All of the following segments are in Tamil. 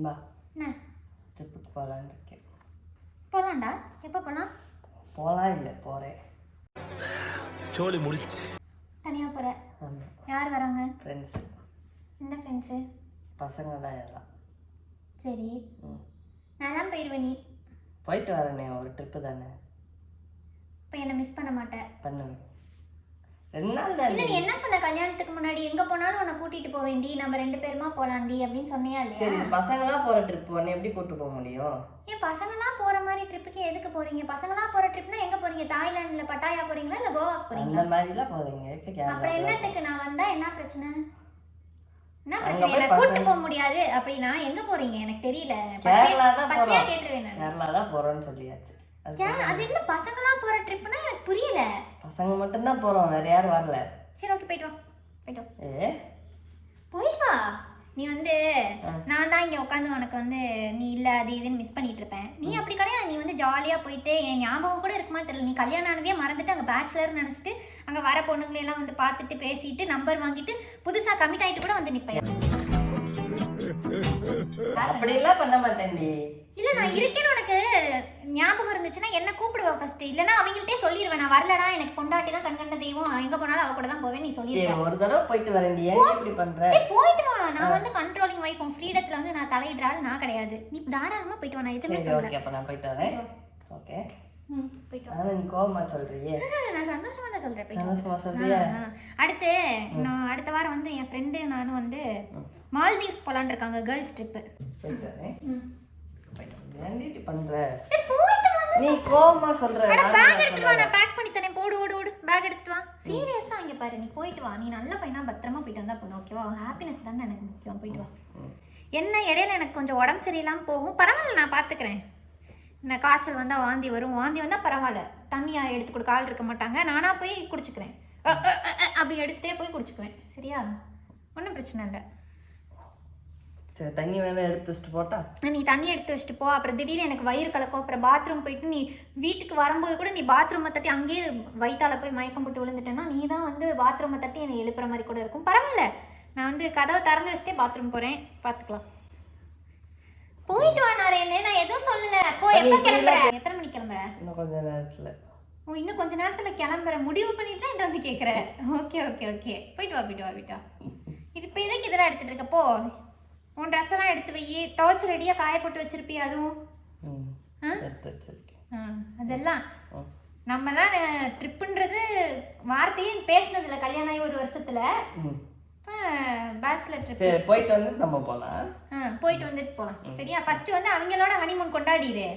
இன்பா என்ன ட்ரிப்புக்கு போகலான்னு இருக்கேன். போகலாம்டா. எப்போ போகலாம்? போகலாம் இல்லை போகிறேன். சோலி முடிச்சு தனியாக போகிற? ஆமாம். யார் வராங்க? ஃப்ரெண்ட்ஸு. எந்த ஃப்ரெண்ட்ஸு? பசங்க தான் எல்லாம். சரி, ம் நான் போயிடுவேன். நீ போயிட்டு வரேனே, ஒரு ட்ரிப்பு தானே. இப்போ என்னை மிஸ் பண்ண மாட்டேன்? பண்ணுவேன். 2 நாள் இல்லை, தானே. நீ என்ன சொன்ன கல்யாணத்துக்கு முன்னாடி? எங்கே போனாலும் உன்னை கூட்டிகிட்டு போவேண்டி, நம்ம 2 பேருமா போகலாண்டி அப்படின்னு சொன்னியா சரி, இல்லையா? இது பசங்களாம் போகிற ட்ரிப் உன்னை எப்படி கூப்பிட்டு போக முடியும்? ஏன் பசங்களாம் போகிற மாதிரி ட்ரிப்புக்கு எதுக்கு போகிறீங்க? பசங்களாம் போகிற ட்ரிப்னா எங்கே போகிறீங்க? தாய்லாண்டில் பட்டாயா போகிறீங்களா இல்லை கோவாக்கு அந்த போகிறீங்களா? மாதிரிலாம் போகிறீங்க. அப்புறம் என்னத்துக்கு நான் வந்தா என்ன பிரச்சனை? என்ன அங்க பிரச்சனை? போய் என்ன கூட்டிட்டு போக முடியாது அப்படின்னா எங்க போறீங்க? எனக்கு தெரியல. கேரளா தான் பச்சையா போகிறோம். கேட்டுருவேன் நான். கேரளா தான் போகிறோன்னு சொல்லியாச்சு. அது என்ன பசங்களா போற ட்ரிப்னா எனக்கு புரியல. பசங்க மட்டும்தான் போகிறோம், வேறு யாரும் வரல. சரி, ஓகே, போயிட்டு வா. போயிட்டு வா. போயிட்டு வா. நீ வந்து நான் தான் இங்க உட்காந்து உனக்கு வந்து நீ இல்ல அது இதுன்னு மிஸ் பண்ணிட்டு இருப்பேன். நீ அப்படி கிடையாது. நீ வந்து ஜாலியா போயிட்டு என் ஞாபகம் கூட இருக்குமா தெரியல. நீ கல்யாணம் ஆனதே மறந்துட்டு அங்க பேச்சுலர் நினைச்சிட்டு அங்க வர பொண்ணுங்களை எல்லாம் வந்து பார்த்துட்டு பேசிட்டு நம்பர் வாங்கிட்டு புதுசா கமிட் ஆயிட்டு கூட வந்து நிப்பையா? அப்படி எல்லாம் பண்ண மாட்டேன்டி. இல்ல, நான் இருக்கேன்னு உனக்கு ஞாபகம் இருந்துச்சுன்னா என்ன கூப்பிடுவா ஃபர்ஸ்ட். இல்லனா அவங்கள்ட்டே சொல்லிடுவேன், நான் வரலடா, எனக்கு பொண்டாட்டி தான் கண்கண்ட தெய்வம், எங்க போனாலும் அவ கூட தான் போவேன் நீ சொல்லிடுவ. ஒரு தடவை போயிட்டு வரேன்டி, ஏன் இப்படி பண்ற? போயிட்டு வா. நான் வந்து கண்ட்ரோலிங் வைஃப், உன் ஃப்ரீடத்துல வந்து நான் தலையிடுறாள் நான் கிடையாது. நீ தாராளமா போயிட்டு வா, நான் எதுவுமே சரி, சொல்லல. ஓகே, அப்ப நான் போயிட்டு வரேன். ஓகே, போயிட்டு வா. ஆனா நீ கோவமா சொல்றியே. நான் சந்தோஷமா தான் சொல்றேன். சந்தோஷமா சொல்றியா? அடுத்து நான் அடுத்த வாரம் வந்து என் ஃப்ரெண்டு நானும் வந்து மால்தீவ்ஸ் போலான்னு இருக்காங்க, கேர்ள்ஸ் ட்ரிப். போயிட்டு வரேன். ஏன்டி பண்ற? போயிட்டு வா. நீ கோவமா சொல்ற. பேக் எடுத்துட்டு வா, நான் பேக் பண்ணி தரேன். போடு ஓடு ஓடு, பேக் எடுத்துட்டு வா. சீரியஸா இங்க பாரு, நீ போயிட்டு வா. நீ நல்ல பையனா பத்திரமா போயிட்டு வந்தா போதும், ஓகேவா? ஹாப்பினஸ் தானே எனக்கு முக்கியம். போயிட்டு வா. என்ன இடையில எனக்கு கொஞ்சம் உடம்பு சரியில்லாம போகும், பரவாயில்ல, நான் பாத்துக்கிறேன். என்ன காய்ச்சல் வந்தா வாந்தி வரும், வாந்தி வந்தா பரவாயில்ல, தண்ணியா எடுத்து கொடுக்க ஆள் இருக்க மாட்டாங்க, நானா போய் குடிச்சுக்கிறேன். அப்படி எடுத்துட்டே போய் குடிச்சுக்குவேன், சரியா? ஒன்றும் பிரச்சனை இல்லை. சரி, தண்ணி வேணா எடுத்து வச்சுட்டு போட்டா? நீ தண்ணி எடுத்து வச்சுட்டு போ. அப்புறம் திடீர்னு எனக்கு வயிறு கலக்கும், அப்புறம் பாத்ரூம் போயிட்டு நீ வீட்டுக்கு வரும்போது கூட நீ பாத்ரூமை தட்டி அங்கேயே வயிற்றால போய் மயக்கம் போட்டு விழுந்துட்டேன்னா நீ தான் வந்து பாத்ரூமை தட்டி என்னை எழுப்புற மாதிரி கூட இருக்கும். பரவாயில்ல, நான் வந்து கதவை திறந்து வச்சுட்டே பாத்ரூம் போகிறேன், பார்த்துக்கலாம். போயிட்டு வா நாரேன்னு, நான் எதுவும் சொல்லல. போ. எப்போ கிளம்புற? எத்தனை மணிக்கு கிளம்புற? இன்னும் கொஞ்ச நேரத்துல. ஓ, இன்னும் கொஞ்ச நேரத்துல கிளம்புற முடிவு பண்ணிட்டு தான் என்கிட்ட வந்து கேட்குற. ஓகே ஓகே ஓகே, போயிட்டு வா போயிட்டு வா போயிட்டு வா. இது இப்போ இதற்கு இதெல்லாம் எடுத்துட்டு இருக்க. போ, உன் ட்ரெஸ் எல்லாம் எடுத்து வை, துவைச்சு ரெடியா காய போட்டு வச்சிருப்பியா? அதுவும் எடுத்து வச்சிருக்கேன். அதெல்லாம் நம்மலாம் ட்ரிப்புன்றது வார்த்தையே பேசினது இல்லை கல்யாணம் ஆகி 1 வருஷத்துல. Bachelor trip. சரி, போயிட்டு வந்து நம்ம போலாம். போயிட்டு வந்துட்டு போலாம், சரியா? ஃபர்ஸ்ட் வந்து அவங்களோட ஹனிமூன் கொண்டாடிடு.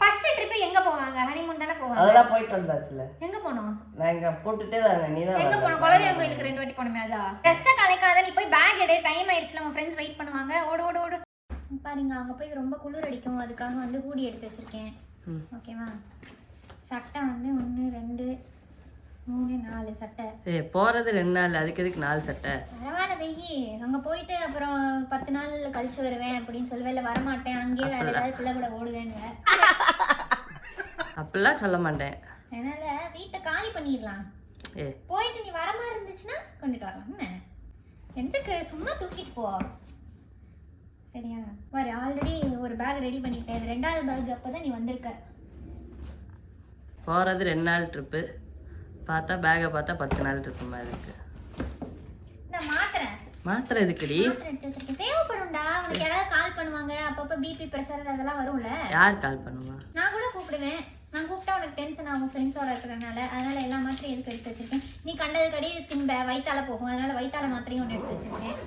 ஃபர்ஸ்ட் ட்ரிப் எங்க போவாங்க? ஹனிமூன் தானே போவாங்க. அதெல்லாம் போயிட்டு வந்தாச்சுல. எங்க போனோம்? நாங்க போட்டுட்டே தான். நீ தான் எங்க போனோம்? குலதெய்வம் கோயிலுக்கு 2 வாட்டி போனோமே. அதா ட்ரெஸ் கலைக்காத, நீ போய் பேக் எடு, டைம் ஆயிடுச்சுல, உங்க ஃப்ரெண்ட்ஸ் வெயிட் பண்ணுவாங்க. ஓடு ஓடு ஓடு. பாருங்க, அங்க போய் ரொம்ப குளிர் அடிக்கும், அதுக்காக வந்து ஹூடி எடுத்து வச்சிருக்கேன், ஓகேவா? சட்டை வந்து 1 2 3 4 சட்டை. போறது 2 நாள், அதுக்கு எதுக்கு 4 சட்டை? பரவாயில்ல, வெயி. அங்க போயிட்டு அப்புறம் 10 நாள் கழிச்சு வருவேன் அப்படின்னு சொல்லுவேன். இல்லை வரமாட்டேன், அங்கேயே வேற ஏதாவது பிள்ளை கூட ஓடுவேன்னு. அப்படிலாம் சொல்ல மாட்டேன். அதனால வீட்டை காலி பண்ணிடலாம். போயிட்டு நீ வர மாதிரி இருந்துச்சுன்னா கொண்டுட்டு வரலாம். என்ன எதுக்கு சும்மா தூக்கிட்டு போ, சரியா? வர ஆல்ரெடி ஒரு பேக் ரெடி பண்ணிட்டேன், இது 2வது பேக். அப்பதான் நீ வந்திருக்க. போகிறது 2 நாள் ட்ரிப்பு, பார்த்தா பேகை பார்த்தா 10 நாள் ட்ரிப்பு மாதிரி இருக்கு. நான் மாத்திரை மாத்திரை எதுக்குடி? தேவைப்படும்டா. உனக்கு யாராவது கால் பண்ணுவாங்க, அப்பப்போ பிபி ப்ரெஷர் அதெல்லாம் வரும்ல. யார் கால் பண்ணுவா? நான் கூட கூப்பிடுவேன். நான் கூப்பிட்டா உனக்கு டென்ஷன் ஆகும், ஃப்ரெண்ட்ஸோட இருக்கிறதுனால. அதனால எல்லா மாத்திரையும் எதுக்கு எடுத்து வச்சிருக்கேன்? நீ கண்டது கடி திம்ப வயிற்றால போகும், அதனால வயிற்றால மாத்திரையும் ஒன்று எடுத்து வச்சிருக்கேன்.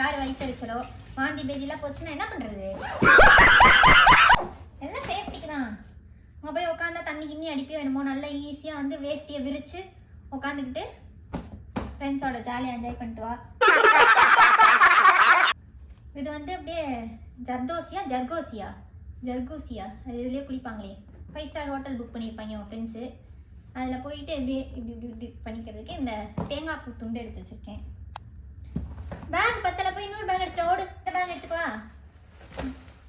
யார் வயிற்றுச்சலோ வாந்தி பேதிலாம் போச்சுன்னா என்ன பண்ணுறது? எல்லாம் சேஃப்டிக்கு தான். அங்கே போய் உட்காந்தா தண்ணி கிண்ணி அடிப்பியோ என்னமோ. நல்லா ஈஸியாக வந்து வேஷ்டியை விரித்து உட்காந்துக்கிட்டு ஃப்ரெண்ட்ஸோட ஜாலியாக என்ஜாய் பண்ணிட்டு வா. இது வந்து அப்படியே ஜர்கோசியா அது இதுலேயே குளிப்பாங்களே, 5 ஸ்டார் ஹோட்டல் புக் பண்ணியிருப்பாங்க உன் ஃப்ரெண்ட்ஸு. அதில் போயிட்டு அப்படியே இப்படி பண்ணிக்கிறதுக்கு இந்த தேங்காய் பூ துண்டு எடுத்து வச்சுருக்கேன். பேக் பத்தல, போய் இன்னொரு பேக் எடுத்துட்டு ஓடு. இந்த பேக் எடுத்துக்கவா?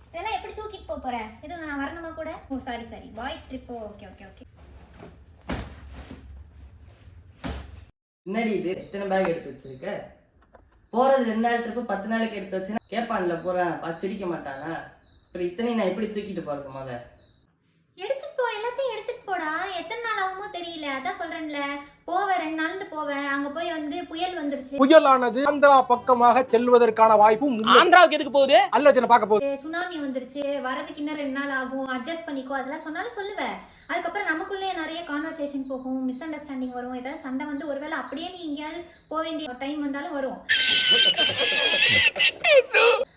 இதெல்லாம் எப்படி தூக்கிட்டு போற? எதுவும் நான் வரணுமா கூட? Oh sorry boys trip. Okay okay okay. என்னடி இது எத்தனை பேக் எடுத்து வச்சிருக்க? போகிறது 2 நாள் ட்ரிப்பு 10 நாளைக்கு எடுத்து வச்சேன்னா கேட்பான்ல போகிறேன் பார்த்து சிரிக்க மாட்டானா? அப்புறம் இத்தனை நான் எப்படி தூக்கிட்டு போகிறது முதல்ல? எடுத்துட்டு போ, எல்லாத்தையும் எடுத்துட்டு போடா. எத்தனை நாள் ஆகுமோ தெரியல, அதான் சொல்றேன்ல. போவேன் 2 நாள்ந்து போவேன். அங்க போய் வந்து புயல் வந்துருச்சு. புயலானது ஆந்திரா பக்கமாக செல்வதற்கான வாய்ப்பும் ஆந்திராவுக்கு எதுக்கு போகுது? அல்லோச்சனை பார்க்க போகுது. சுனாமி வந்துருச்சு, வரதுக்கு இன்னும் 2 நாள் ஆகும், அட்ஜஸ்ட் பண்ணிக்கோ, அதெல்லாம் சொன்னாலும் சொல்லுவேன். அதுக்கப்புறம் நமக்குள்ளே நிறைய கான்வர்சேஷன் போகும், மிஸ் அண்டர்ஸ்டாண்டிங் வரும், ஏதாவது சண்டை வந்து ஒருவேளை அப்படியே நீ எங்கேயாவது போக வேண்டிய டைம் வந்தாலும் வரும்.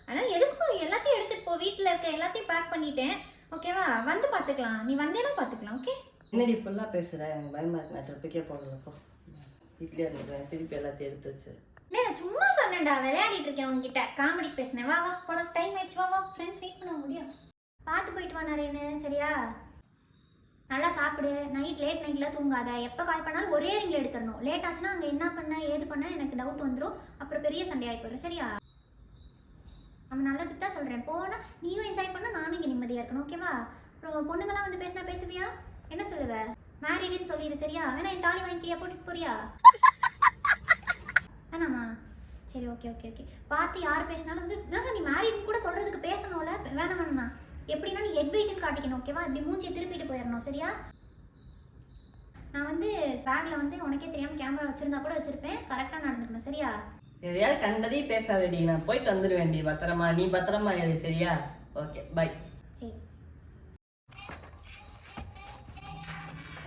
அதனால எதுக்கும் எல்லாத்தையும் எடுத்துட்டு போ. வீட்டில் இருக்க எல்லாத்தையும் பேக் பண்ணிட்டேன், ஓகேவா? வந்து பார்த்துக்கலாம், நீ வந்தேன்னா பார்த்துக்கலாம், ஓகே? என்னடி இப்பெல்லாம் பேசுகிற? எனக்கு பயமாக இருக்கு, நான் ட்ரிப்புக்கே போகலப்போ. வீட்லேயே இருந்துக்கிறேன், திருப்பி எல்லாத்தையும் எடுத்து வச்சு. நான் சும்மா சொன்னேன்டா, விளையாடிட்டு இருக்கேன் உங்ககிட்ட, காமெடி பேசினேன். வா வா போலாம், டைம் ஆயிடுச்சு, வா வா, ஃப்ரெண்ட்ஸ் வெயிட் பண்ண முடியும். பார்த்து போயிட்டு வா நரேனு, சரியா? நல்லா சாப்பிடு, லேட் நைட்டில் தூங்காத. எப்போ கால் பண்ணாலும் ஒரே ரிங்கில் எடுத்துடணும். லேட் ஆச்சுன்னா அங்கே என்ன பண்ண ஏது பண்ண எனக்கு டவுட் வந்துடும், அப்புறம் பெரிய சண்டை ஆகி போயிடும், சரியா? அவன் நல்லதுக்கு தான் சொல்கிறேன். போனால் நீயும் என்ஜாய் பண்ண, நானும் இங்கே நிம்மதியாக இருக்கணும், ஓகேவா? அப்புறம் பொண்ணுங்களாம் வந்து பேசினா பேசுவியா? என்ன சொல்லுவ? மேரிடுன்னு சொல்லிடு, சரியா? வேணா என் தாலி வாங்கிக்கிறியா, போட்டுட்டு போறியா? வேணாமா? சரி, ஓகே ஓகே ஓகே. பார்த்து யார் பேசினாலும் வந்து நீ மேரிட்னு கூட சொல்கிறதுக்கு பேசணும்ல. வேணாம் வேணாம், எப்படின்னா நீ ஹெட் வெயிட்னு காட்டிக்கணும், ஓகேவா? இப்படி மூஞ்சி திருப்பிட்டு போயிடணும், சரியா? நான் வந்து பேக்கில் வந்து உனக்கே தெரியாமல் கேமரா வச்சுருந்தா கூட வச்சுருப்பேன், கரெக்டாக நடந்துக்கணும், சரியா? எதையாவது கண்டதையும் பேசாதடி, நான் போயிட்டு வந்துடுவேன்டி பத்திரமா. நீ பத்திரமா இரு, சரியா? Okay, bye. சரி.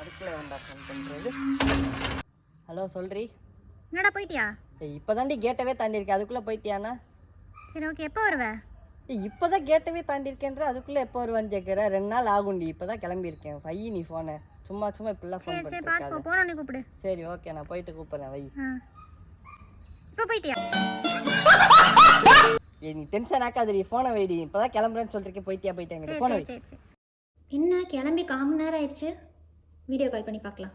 அதுக்குள்ளே வேண்டாம் ஃபோன் பண்ணுறது. ஹலோ, சொல்றி. என்னடா போயிட்டியா? இப்போ தாண்டி கேட்டவே தாண்டியிருக்கேன், அதுக்குள்ளே போயிட்டியாண்ணா? சரி, ஓகே. எப்போ வருவேன்? இப்போ தான் கேட்டவே தாண்டியிருக்கேன்ற, அதுக்குள்ளே எப்போ வருவான்னு கேட்குற? 2 நாள் ஆகும்டி, இப்போ தான் கிளம்பியிருக்கேன். வை நீ ஃபோனை, சும்மா சும்மா இப்படிலாம் ஃபோன் சரி, பார்த்து போனோன்னு கூப்பிடு. சரி, ஓகே, நான் போயிட்டு கூப்பிட்றேன், வை. இப்போ போயிட்டியா? நீ டென்ஷன் ஆக்காதடி, ஃபோனை வைடி. இப்போ தான் கிளம்புறேன்னு சொல்லிருக்கேன், போயிட்டேங்க ஃபோனை வை. சரி சரி. என்ன கிளம்பி 1/4 மணி நேரம் ஆயிடுச்சு, வீடியோ கால் பண்ணி பார்க்கலாம்.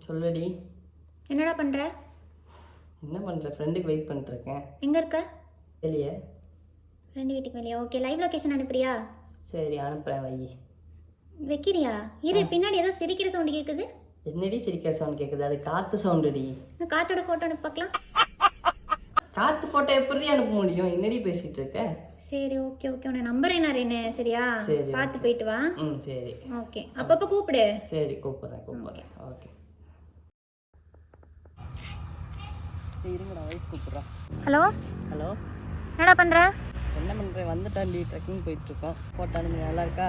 சொல்லுடி. என்னடா பண்ணுற? என்ன பண்ணுற? ஃப்ரெண்டுக்கு வெயிட் பண்ணிட்டுருக்கேன். எங்கே இருக்க? வெளியே. ஃப்ரெண்டு வீட்டுக்கு வெளியே. ஓகே, லைவ் லொக்கேஷன் அனுப்புறியா? சரி, அனுப்புகிறேன், வை. வைக்கிறியா? இரு, பின்னாடி ஏதோ சிரிக்கிற சவுண்டு கேட்குது. என்னடி சிரிக்கிற சவுண்ட் கேட்குது? அது காற்று சவுண்டுடி. காத்தோட ஃபோட்டோ அனுப்பி பார்க்கலாம். காற்று ஃபோட்டோ எப்படி அனுப்ப முடியும்? என்னடி பேசிகிட்டு இருக்க? சரி, ஓகே ஓகே, உன்னை நம்புறேன் நான், சரியா? சரி, பார்த்து போயிட்டு வா. சரி, ஓகே. அப்பப்போ கூப்பிடு. சரி, கூப்பிட்றேன். ஓகே, இருங்கடா, வைஃப் கூப்பிட்றேன். ஹலோ ஹலோ, என்னடா பண்ணுற? என்ன பண்ணுறேன்? வந்துட்டாண்டி, ட்ரெக்கிங் போயிட்டுருக்கோம். ஃபோட்டோ அனுப்பி நல்லா இருக்கா?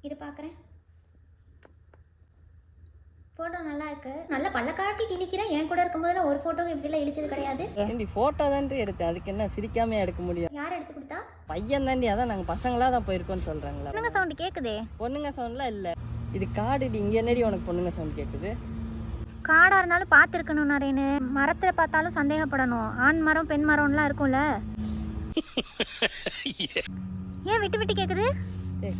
இது பார்க்குறேன், ஃபோட்டோ நல்லா இருக்கு. நல்லா பல்ல காட்டி கிழிக்கிறேன். என் கூட இருக்கும்போதெல்லாம் ஒரு ஃபோட்டோ இப்படிலாம் இழிச்சது கிடையாது. ஏண்டி ஃபோட்டோ தாண்டி எடுத்தேன், அதுக்கு என்ன சிரிக்காமே எடுக்க முடியும்? யார் எடுத்து கொடுத்தா? பையன் தாண்டி, அதான் நாங்கள் பசங்களாக தான் போயிருக்கோன்னு சொல்கிறாங்களா? பொண்ணுங்க சவுண்டு கேட்குதே. பொண்ணுங்க சவுண்ட்லாம் இல்லை, இது காடுடி. இங்கே என்னடி உனக்கு பொண்ணுங்க சவுண்ட் கேட்குது? காடாக இருந்தாலும் பார்த்துருக்கணும் நரேனு. மரத்தில் பார்த்தாலும் சந்தேகப்படணும். ஆண் மரம் பெண் மரம்லாம் இருக்கும்ல. ஏன் விட்டு விட்டு கேட்குது?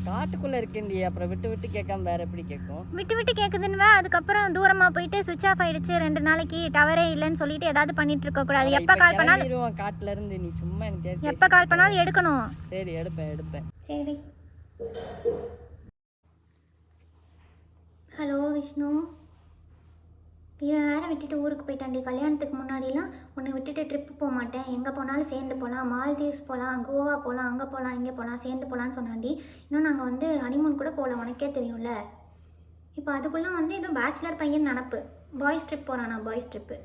காட்டுக்குள்ளே இருக்கேன்டி, அப்புறம் விட்டு விட்டு கேட்காம வேற எப்படி கேட்கும்? விட்டு விட்டு கேட்குதுன்னு அதுக்கப்புறம் தூரமாக போயிட்டு சுவிட்ச் ஆஃப் ஆயிடுச்சு 2 நாளைக்கு, டவரே இல்லைன்னு சொல்லிட்டு ஏதாவது பண்ணிட்டு இருக்க கூடாது. எப்போ கால் பண்ணாலும் காட்டுல இருந்து நீ சும்மா எனக்கு எப்போ கால் பண்ணாலும் எடுக்கணும். சரி, எடுப்பேன். சரி. ஹலோ விஷ்ணு, இவன் வேற விட்டுட்டு ஊருக்கு போயிட்டாண்டி. கல்யாணத்துக்கு முன்னாடிலாம் உன்னை விட்டுட்டு ட்ரிப்பு போக மாட்டேன், எங்கே போனாலும் சேர்ந்து போகலாம், மால்தீவ்ஸ் போகலாம், கோவா போகலாம், அங்கே போகலாம் இங்கே போகலாம், சேர்ந்து போகலான்னு சொன்னாண்டி. இன்னும் நாங்கள் வந்து ஹனிமூன் கூட போகல, உனக்கே தெரியும்ல. இப்போ அதுக்குள்ளே வந்து ஏதோ பேச்சுலர் பையன் நினப்பு, பாய்ஸ் ட்ரிப் போகிறானா? Boys trip.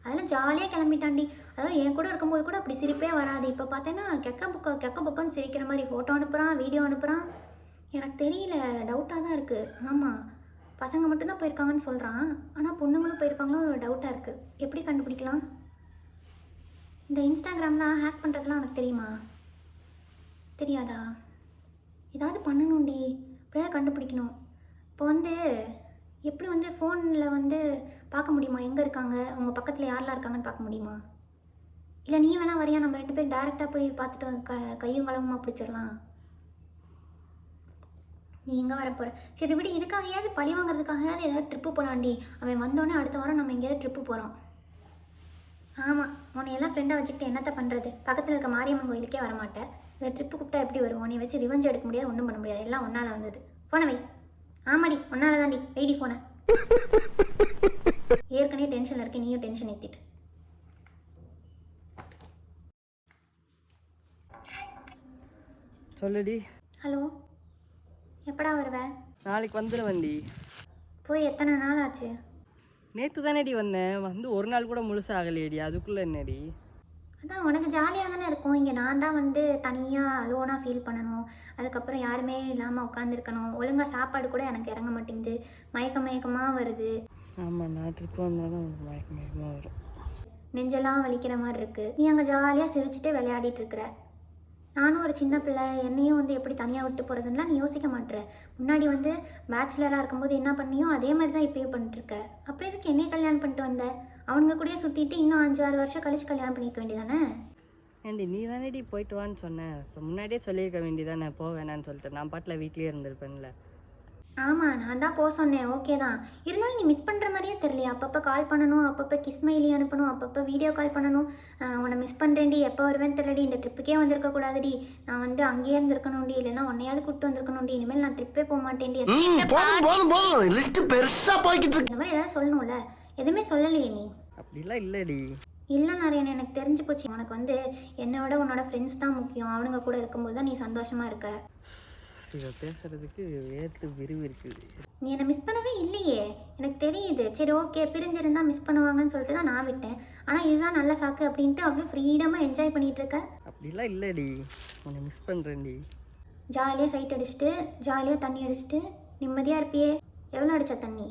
அதெல்லாம் ஜாலியாக கிளம்பிட்டாண்டி. அதாவது என் கூட இருக்கும்போது கூட அப்படி சிரிப்பே வராது. இப்போ பார்த்தேன்னா கெக்க புக்கன்னு சிரிக்கிற மாதிரி ஃபோட்டோ அனுப்புகிறான், வீடியோ அனுப்புகிறான். எனக்கு தெரியல, டவுட்டாக தான் இருக்குது. ஆமாம், பசங்க மட்டும்தான் போயிருக்காங்கன்னு சொல்கிறான், ஆனால் பொண்ணுங்களும் போயிருப்பாங்களோ ஒரு டவுட்டாக இருக்குது. எப்படி கண்டுபிடிக்கலாம்? இந்த இன்ஸ்டாகிராம்லாம் ஹேக் பண்ணுறதுலாம் உனக்கு தெரியுமா? தெரியாதா? ஏதாவது பண்ணணும்டி, அப்படியே கண்டுபிடிக்கணும். இப்போ வந்து எப்படி வந்து ஃபோனில் வந்து பார்க்க முடியுமா எங்கே இருக்காங்க, உங்கள் பக்கத்தில் யாரெல்லாம் இருக்காங்கன்னு பார்க்க முடியுமா? இல்லை நீ வேணா வரியா, நம்ம 2 பேரும் டேரெக்டாக போய் பார்த்துட்டு கையும் களவுமா பிடிச்சிடலாம். நீ எங்கே வரப்போகிற? சரி விடு, இதுக்காகையாவது பழி வாங்குறதுக்காகையாவது ஏதாவது ட்ரிப்பு போகலாண்டி. அவன் வந்தோடனே அடுத்த வாரம் நம்ம எங்கேயாவது ட்ரிப்பு போகிறோம். ஆமாம், உன்னை எல்லாம் ஃப்ரெண்டாக வச்சுக்கிட்டு என்னத்த பண்ணுறது? பக்கத்தில் இருக்க மாரியம்மன் கோயிலுக்கே வரமாட்டேன். இந்த ட்ரிப்பு கூப்பிட்டா எப்படி வரும்? உன்னை வச்சு ரிவெஞ்ச் எடுக்க முடியாது, ஒன்றும் பண்ண முடியாது. எல்லாம் ஒன்றால் வந்தது. ஃபோனை வை. ஆமாடி, ஒன்றால் தாண்டி. வெயிடி ஃபோனை. ஏற்கனவே டென்ஷனில் இருக்க, நீயும் டென்ஷன் ஏற்றிட்டு. சொல்லுடி. ஹலோ, எப்படா வருவ? நாளைக்கு வந்துடுவேன்டி. போய் எத்தனை நாள் ஆச்சு? நேற்று தானேடி வந்தேன், வந்து ஒரு நாள் கூட முழுசாக ஆகலையேடி, அதுக்குள்ளே என்னடி? அதான் உனக்கு ஜாலியாக தானே இருக்கும். இங்கே நான் தான் வந்து தனியாக அலோனாக ஃபீல் பண்ணணும், அதுக்கப்புறம் யாருமே இல்லாமல் உட்காந்துருக்கணும். ஒழுங்காக சாப்பாடு கூட எனக்கு இறங்க மாட்டேங்குது, மயக்கமாக வருது. ஆமாம், நான் ட்ரிப்பு வந்தாலும் மயக்கமாக வரும். நெஞ்செல்லாம் வலிக்கிற மாதிரி இருக்குது. நீ அங்கே ஜாலியாக சிரிச்சுட்டே விளையாடிட்டு இருக்கிற. நானும் ஒரு சின்ன பிள்ளை, என்னையும் வந்து எப்படி தனியாக விட்டு போகிறதுலாம் நீ யோசிக்க மாட்டேற. முன்னாடி வந்து பேச்சுலராக இருக்கும்போது என்ன பண்ணியோ அதே மாதிரி தான் இப்போயும் பண்ணிட்டுருக்க. அப்புறம் எதுக்கு என்னையே கல்யாணம் பண்ணிட்டு வந்த? அவனுங்க கூடயே சுற்றிட்டு இன்னும் 5-6 வருஷம் கழிச்சு கல்யாணம் பண்ணிக்க வேண்டியதானே? ஏண்டி நீ தானேடி போயிட்டு வான்னு சொன்னேன், இப்போ முன்னாடியே சொல்லியிருக்க வேண்டியதானே போ வேணான்னு சொல்லிட்டு. நான் பாட்டில் வீட்லேயே இருந்திருப்பேன்ல. ஆமாம், நான் தான் போக சொன்னேன், ஓகே தான். இருந்தாலும் நீ மிஸ் பண்ணுற மாதிரியே தெரியலையா? அப்பப்போ கால் பண்ணணும், அப்பப்போ கிஸ்மைலி அனுப்பணும், அப்பப்போ வீடியோ கால் பண்ணணும். உன்னை மிஸ் பண்ணுறேன்டி, எப்போ வருவேன்னு தெரியலடி, இந்த ட்ரிப்புக்கே வந்திருக்க கூடாதுடி, நான் வந்து அங்கேயே இருந்திருக்கணும்டி, இல்லைன்னா உன்னையாவது கூப்பிட்டு வந்திருக்கணும்டி, இனிமேல் நான் ட்ரிப்பே போக மாட்டேன்டி. இந்த மாதிரி ஏதாவது சொல்லணும்ல, எதுவுமே சொல்லலையே நீ. அப்படிலாம் இல்லைடி. இல்லை நாராயணன், எனக்கு தெரிஞ்சு போச்சு. உனக்கு வந்து என்னோட உன்னோட ஃப்ரெண்ட்ஸ் தான் முக்கியம். அவனுங்க கூட இருக்கும்போது தான் நீ சந்தோஷமாக இருக்க. இதை பேசுறதுக்கு வேர்த்து விரிவு இருக்குது. நீ என்னை மிஸ் பண்ணவே இல்லையே, எனக்கு தெரியுது. சரி ஓகே, பிரிஞ்சிருந்தா மிஸ் பண்ணுவாங்கன்னு சொல்லிட்டு தான் நான் விட்டேன். ஆனால் இதுதான் நல்ல சாக்கு அப்படின்ட்டு அவ்வளோ ஃப்ரீடமாக என்ஜாய் பண்ணிகிட்டு இருக்க. அப்படிலாம் இல்லைடி, உன்னை மிஸ் பண்ணுறேன்டி. ஜாலியாக சைட் அடிச்சுட்டு, ஜாலியாக தண்ணி அடிச்சுட்டு நிம்மதியாக இருப்பியே. எவ்வளோ அடித்த தண்ணி?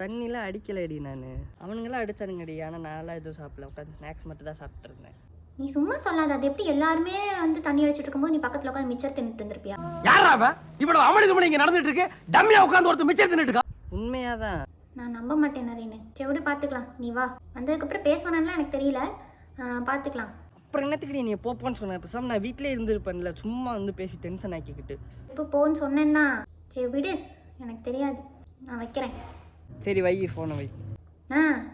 தண்ணிலாம் அடிக்கலைடி நான், அவனுங்களாம் அடித்தானுங்கடி. ஆனால் நான்லாம் எதுவும் சாப்பிடல, உட்காந்து ஸ்நாக்ஸ் மட்டும் தான் சாப்பிட்டு இருந்தேன். நீ சும்மா சொல்லாத. அது எப்படி எல்லாருமே வந்து தண்ணி அடிச்சுட்டு இருக்கும்போது நீ பக்கத்தில் உட்காந்து மிச்சர் தின்னுட்டு இருந்திருப்பியா? யாரா அவன்? இவ்வளவு அமளிதுமணி இங்க நடந்துட்டு இருக்கு, டம்மியா உட்கார்ந்து ஒருத்தர் மிச்சம் தின்னுட்டு இருக்கா. உண்மையாதான். நான் நம்ப மாட்டேன் நரேனு. சரி விடு, பார்த்துக்கலாம். நீ வா, வந்ததுக்கப்புறம் பேசுவானான்லாம் எனக்கு தெரியல, பார்த்துக்கலாம். அப்புறம் என்னத்துக்கு நீ போப்போன்னு சொன்னேன்? பேசாம நான் வீட்டிலே இருந்திருப்பேன்ல, சும்மா வந்து பேசி டென்ஷன் ஆக்கிக்கிட்டு. இப்போ போன்னு சொன்னேன்னா சரி விடு, எனக்கு தெரியாது, நான் வைக்கிறேன். சரி வை, ஃபோனை வை.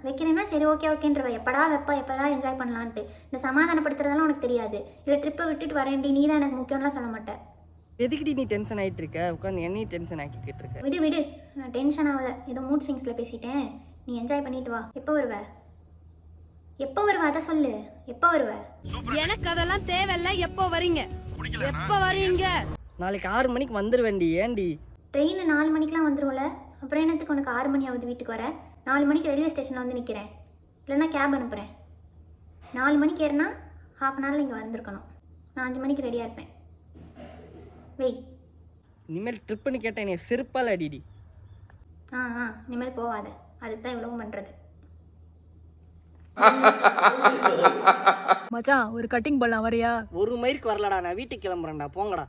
வைக்கிறேன்னா சரி ஓகே ஓகேன்றவ. எப்படா வைப்பா, எப்படா என்ஜாய் பண்ணலான்ட்டு. இந்த சமாதானப்படுத்துறதெல்லாம் உனக்கு தெரியாது. இல்லை ட்ரிப்பை விட்டுட்டு வரேன்டி, நீ தான் எனக்கு முக்கியம்லாம் சொல்ல மாட்டேன். எதுக்குடி நீ டென்ஷன் ஆகிட்டு இருக்க? உட்காந்து என்னையும் டென்ஷன் ஆக்கிக்கிட்டு இருக்க. விடு விடு, நான் டென்ஷன் ஆகலை, ஏதோ மூட் ஸ்விங்ஸில் பேசிட்டேன். நீ என்ஜாய் பண்ணிட்டு வா. எப்போ வருவ? எப்போ வருவ அதை சொல்லு. எப்போ வருவ? எனக்கு அதெல்லாம் தேவையில்ல. எப்போ வரீங்க? எப்போ வரீங்க? நாளைக்கு 6 மணிக்கு வந்துடுவேண்டி. ஏண்டி? ட்ரெயின் 4 மணிக்கெலாம் வந்துடும்ல, அப்புறம் என்னத்துக்கு உனக்கு 6 மணி ஆகுது வீட்டுக்கு வர? 4 மணிக்கு ரயில்வே ஸ்டேஷனில் வந்து நிற்கிறேன், இல்லைன்னா கேப் அனுப்புகிறேன். 4 மணிக்கு ஏறினா ½ அன் ஹவரில் இங்கே வந்திருக்கணும். நான் 5 மணிக்கு ரெடியாக இருப்பேன். வெய். இனிமேல் ட்ரிப்புன்னு கேட்டேன் நீ செருப்பால் அடிடி. இனிமேல் போகாத, அதுக்கு தான் இவ்வளவும் பண்ணுறது. மச்சான், ஒரு கட்டிங் பண்ணலாம் வரியா? ஒரு மயிருக்கு வரலடா, நான் வீட்டுக்கு கிளம்புறேன்டா, போங்கடா.